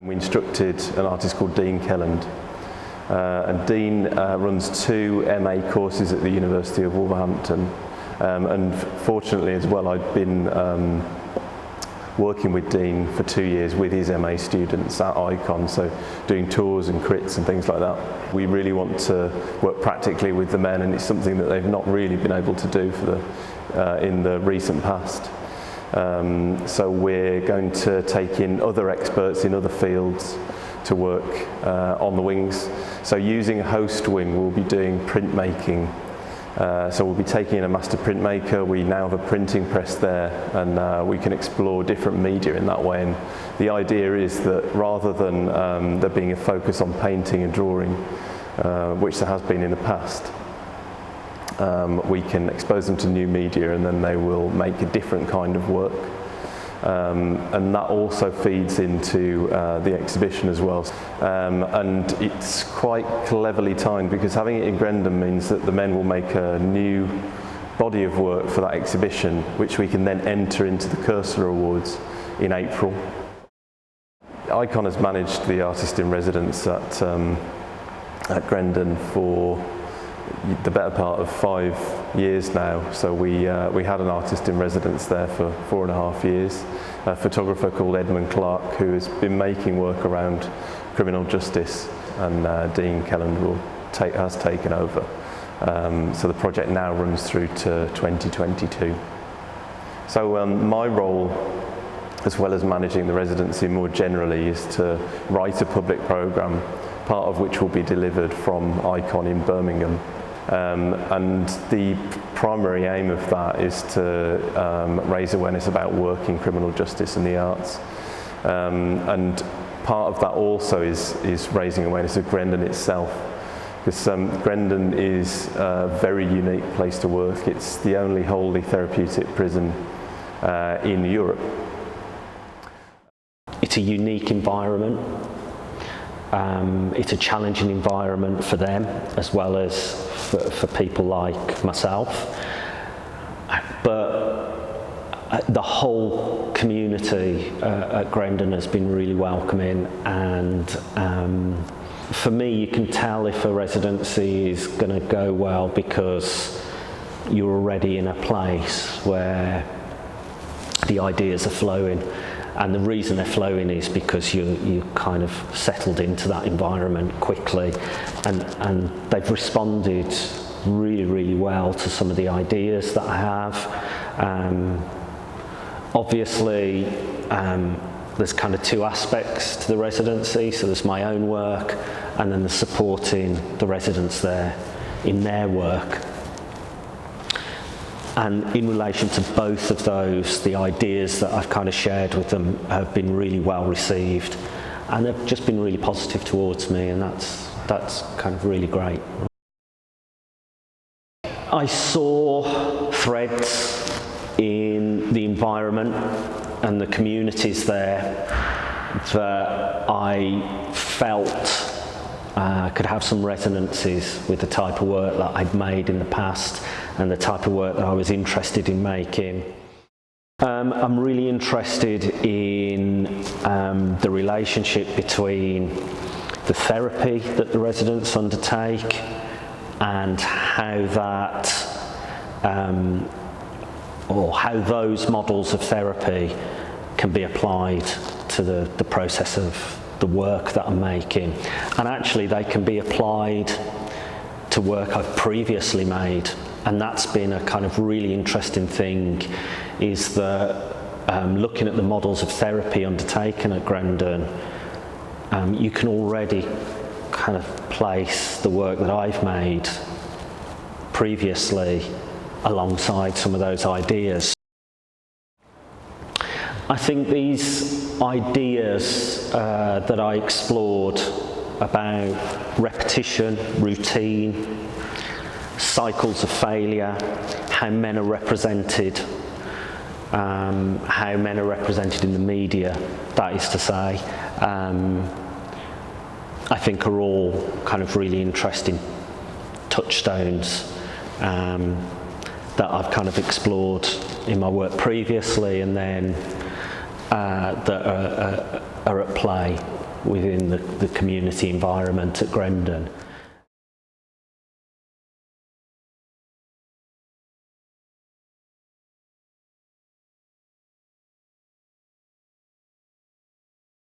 We instructed an artist called Kelland, and Dean runs 2 MA courses at the University of Wolverhampton, and fortunately as well I'd been working with Dean for 2 years with his MA students at Ikon, so doing tours and crits and things like that. We really want to work practically with the men, and it's something that they've not really been able to do in the recent past. So we're going to take in other experts in other fields to work on the wings. So using a host wing, we'll be doing printmaking. So we'll be taking in a master printmaker. We now have a printing press there, and we can explore different media in that way. And the idea is that rather than there being a focus on painting and drawing, which there has been in the past, we can expose them to new media, and then they will make a different kind of work. And that also feeds into the exhibition as well. And it's quite cleverly timed, because having it in Grendon means that the men will make a new body of work for that exhibition, which we can then enter into the Koestler Awards in April. Ikon has managed the artist in residence at Grendon for the better part of 5 years now. So we had an artist in residence there for 4.5 years, a photographer called Edmund Clark, who has been making work around criminal justice, and Dean Kelland has taken over. So the project now runs through to 2022. So my role, as well as managing the residency more generally, is to write a public programme, part of which will be delivered from Ikon in Birmingham. And the primary aim of that is to raise awareness about work in criminal justice and the arts. And part of that also is raising awareness of Grendon itself, because Grendon is a very unique place to work. It's the only wholly therapeutic prison in Europe. It's a unique environment. It's a challenging environment for them, as well as for people like myself. But the whole community at Grendon has been really welcoming, and for me, you can tell if a residency is going to go well because you're already in a place where the ideas are flowing. And the reason they're flowing is because you kind of settled into that environment quickly, and they've responded really, really well to some of the ideas that I have. Obviously, there's kind of 2 aspects to the residency. So there's my own work, and then there's supporting the residents there in their work. And in relation to both of those, the ideas that I've kind of shared with them have been really well received, and they've just been really positive towards me, and that's kind of really great. I saw threads in the environment and the communities there that I felt could have some resonances with the type of work that I'd made in the past and the type of work that I was interested in making. I'm really interested in the relationship between the therapy that the residents undertake and how that, or how those models of therapy can be applied to the process of the work that I'm making. And actually they can be applied to work I've previously made. And that's been a kind of really interesting thing, is that looking at the models of therapy undertaken at Grendon, you can already kind of place the work that I've made previously alongside some of those ideas. I think these ideas that I explored about repetition, routine, cycles of failure, how men are represented, in the media, that is to say, I think are all kind of really interesting touchstones that I've kind of explored in my work previously, and then that are at play within the community environment at Grendon.